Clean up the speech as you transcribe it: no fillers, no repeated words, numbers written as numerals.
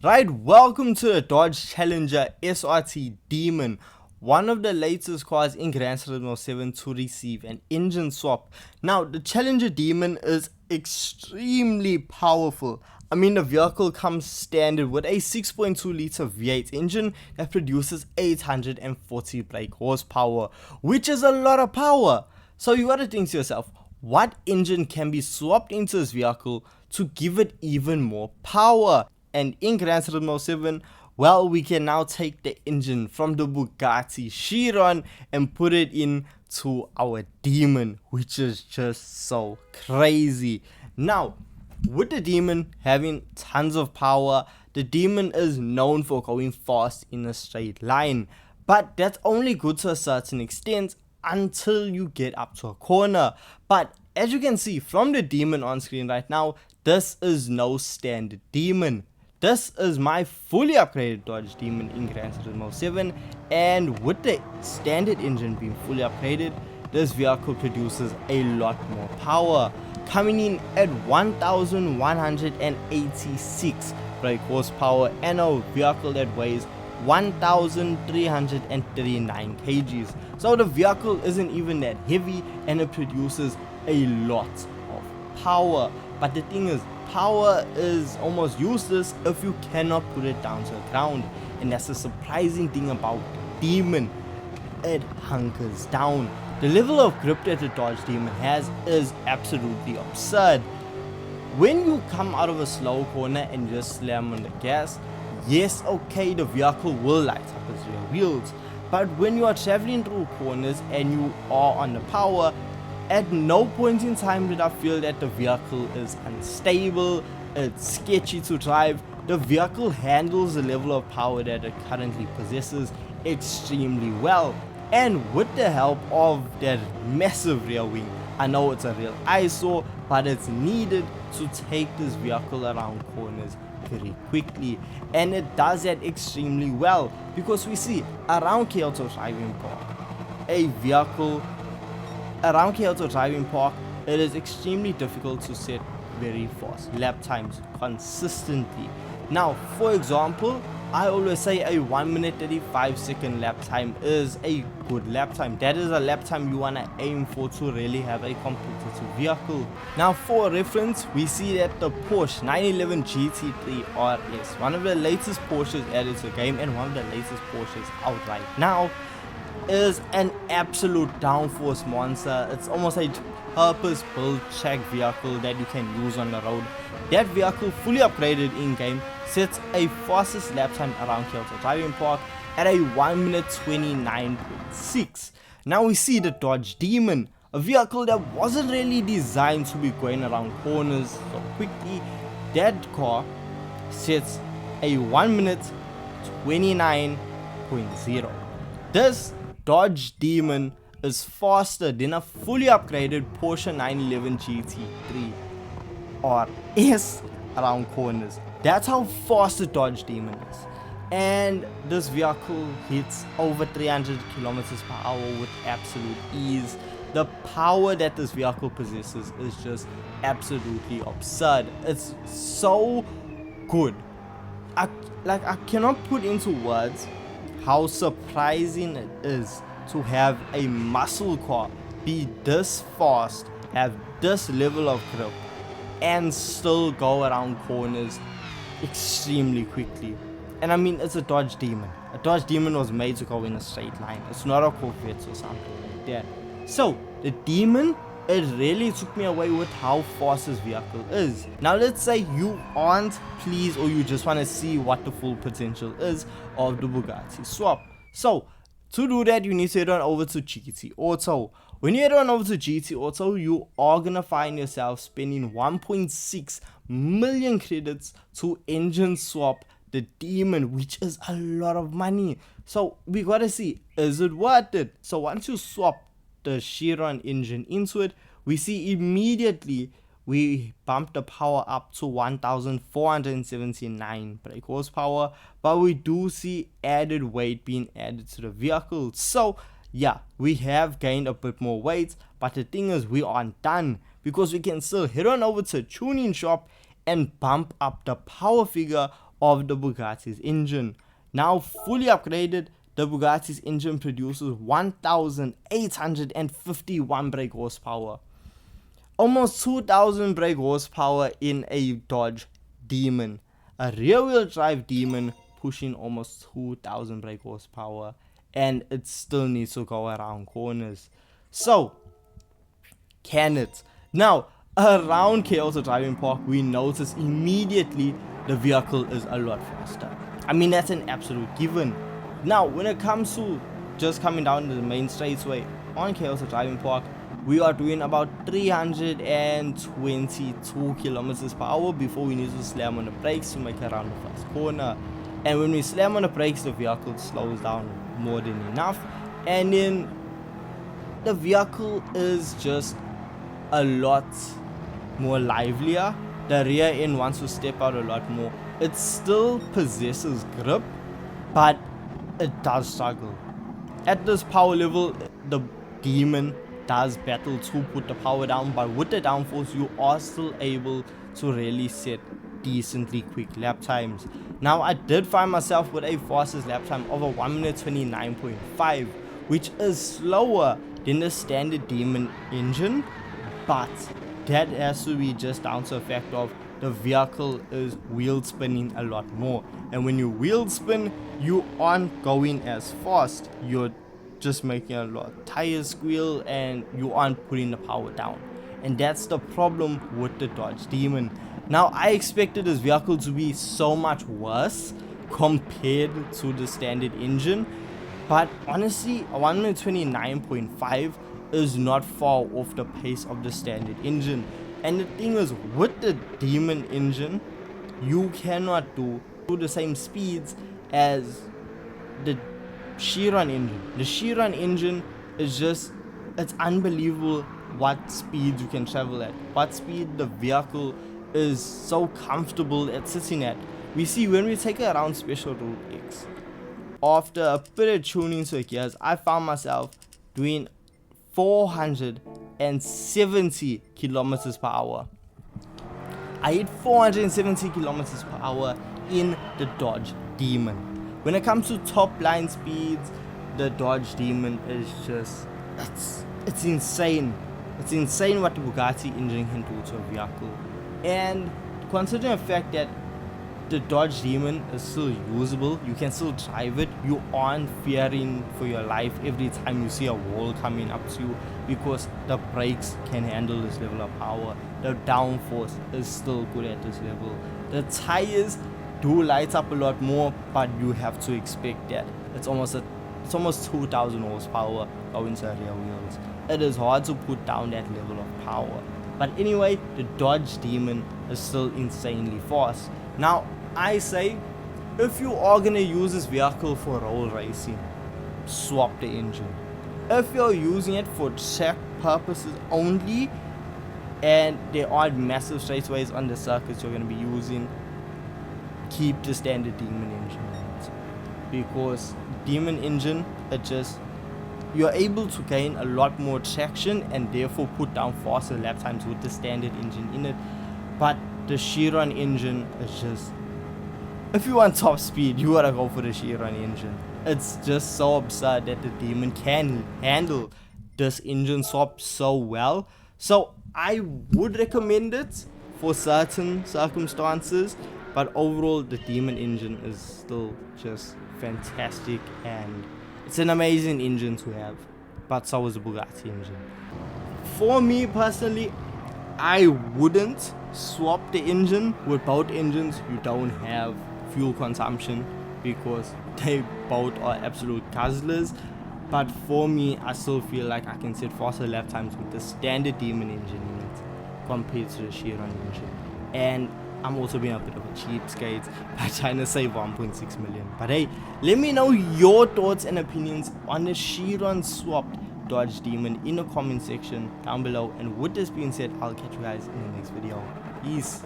Right, welcome to the Dodge Challenger SRT Demon, one of the latest cars in Gran Turismo 7 to receive an engine swap. Now, the Challenger Demon is extremely powerful. I mean, the vehicle comes standard with a 6.2 liter V8 engine that produces 840 brake horsepower, which is a lot of power. So you gotta think to yourself, what engine can be swapped into this vehicle to give it even more power? And in Gran Turismo 7, well, we can now take the engine from the Bugatti Chiron and put it into our Demon, which is just so crazy. Now, with the Demon having tons of power, the Demon is known for going fast in a straight line, but that's only good to a certain extent until you get up to a corner. But as you can see from the Demon on screen right now, this is no standard Demon. This is my fully upgraded Dodge Demon in Gran Turismo 7, and with the standard engine being fully upgraded, this vehicle produces a lot more power, coming in at 1186 brake horsepower and a vehicle that weighs 1339 kgs. So the vehicle isn't even that heavy and it produces a lot of power. But the thing is, power is almost useless if you cannot put it down to the ground, and that's the surprising thing about the Demon. It hunkers down. The level of grip that the Dodge Demon has is absolutely absurd. When you come out of a slow corner and just slam on the gas, yes, okay, the vehicle will light up its rear wheels, but when you are traveling through corners and you are on the power, at no point in time did I feel that the vehicle is unstable, it's sketchy to drive. The vehicle handles the level of power that it currently possesses extremely well, and with the help of that massive rear wing, I know it's a real eyesore, but it's needed to take this vehicle around corners very quickly, and it does that extremely well, because we see around Kyoto Driving Park, it is extremely difficult to set very fast lap times consistently. Now, for example, I always say a 1 minute 35 second lap time is a good lap time. That is a lap time you want to aim for to really have a competitive vehicle. Now, for reference, we see that the Porsche 911 GT3 RS, one of the latest Porsches added to the game and one of the latest Porsches out right now, is an absolute downforce monster. It's almost a purpose-built track vehicle that you can use on the road. That vehicle, fully upgraded in-game, sets a fastest lap time around Kyoto Driving Park at a 1 minute 29.6. Now we see the Dodge Demon, a vehicle that wasn't really designed to be going around corners so quickly. That car sets a 1 minute 29.0. This Dodge Demon is faster than a fully upgraded Porsche 911 GT3 RS around corners. That's how fast the Dodge Demon is. And this vehicle hits over 300 kilometers per hour with absolute ease. The power that this vehicle possesses is just absolutely absurd. It's so good. I cannot put into words how surprising it is to have a muscle car be this fast, have this level of grip, and still go around corners extremely quickly. And I mean, it's a Dodge Demon. A Dodge Demon was made to go in a straight line. It's not a Corvette or something like that. So, the Demon, it really took me away with how fast this vehicle is. Now let's say you aren't pleased, or you just want to see what the full potential is of the Bugatti swap. So to do that, you need to head on over to GT Auto. When you head on over to GT Auto, you are gonna find yourself spending 1.6 million credits to engine swap the Demon, which is a lot of money. So we gotta see, is it worth it? So once you swap the Chiron engine into it, we see immediately we bump the power up to 1479 brake horsepower, but we do see added weight being added to the vehicle. So yeah, we have gained a bit more weight, but the thing is, we aren't done, because we can still head on over to a tuning shop and bump up the power figure of the Bugatti's engine. Now fully upgraded, the Bugatti's engine produces 1,851 brake horsepower. Almost 2,000 brake horsepower in a Dodge Demon. A rear-wheel drive Demon pushing almost 2,000 brake horsepower, and it still needs to go around corners. So, can it? Now, around KL's driving park, we notice immediately the vehicle is a lot faster. I mean, that's an absolute given. Now, when it comes to just coming down the main straightaway on KL's driving park, we are doing about 322 kilometers per hour before we need to slam on the brakes to make it around the first corner. And when we slam on the brakes, the vehicle slows down more than enough, and then the vehicle is just a lot more livelier. The rear end wants to step out a lot more. It still possesses grip, but it does struggle. At this power level, the Demon does battle to put the power down, but with the downforce you are still able to really set decently quick lap times. Now, I did find myself with a fastest lap time of a 1 minute 29.5, which is slower than the standard Demon engine, but that has to be just down to the fact of the vehicle is wheel spinning a lot more, and when you wheel spin, you aren't going as fast, you're just making a lot of tires squeal and you aren't putting the power down. And that's the problem with the Dodge Demon. Now, I expected this vehicle to be so much worse compared to the standard engine, but honestly, a 1 minute 29.5 is not far off the pace of the standard engine. And the thing is, with the Demon engine, you cannot do the same speeds as the Chiron engine. The Chiron engine is just, it's unbelievable what speed you can travel at, what speed the vehicle is so comfortable at sitting at. We see when we take it around Special Route X, after a bit of tuning to the gears, I found myself doing 470 kilometers per hour. I hit 470 kilometers per hour in the Dodge Demon. When it comes to top line speeds, the Dodge Demon is just, it's insane. It's insane what the Bugatti engine can do to a vehicle. And considering the fact that the Dodge Demon is still usable, you can still drive it, you aren't fearing for your life every time you see a wall coming up to you, because the brakes can handle this level of power. The downforce is still good at this level. The tires do light up a lot more, but you have to expect that. It's almost 2,000 horsepower going to the rear wheels. It is hard to put down that level of power. But anyway, the Dodge Demon is still insanely fast. Now, I say, if you are going to use this vehicle for road racing, swap the engine. If you're using it for track purposes only, and there aren't massive straightaways on the circuits you're going to be using, keep the standard Demon engine in it. Because Demon engine, you're able to gain a lot more traction and therefore put down faster lap times with the standard engine in it. But the Chiron engine is just, if you want top speed, you gotta go for the Chiron engine. It's just so absurd that the Demon can handle this engine swap so well. So I would recommend it for certain circumstances, but overall the Demon engine is still just fantastic, and it's an amazing engine to have, but so is the Bugatti engine. For me personally, I wouldn't swap the engine. With both engines, you don't have fuel consumption because they both are absolute guzzlers. But for me, I still feel like I can set faster lap times with the standard Demon engine in it compared to the Chiron engine. And I'm also being a bit of a cheapskate by trying to save 1.6 million. But hey, let me know your thoughts and opinions on the Chiron swapped Dodge Demon in the comment section down below. And with this being said, I'll catch you guys in the next video. Peace.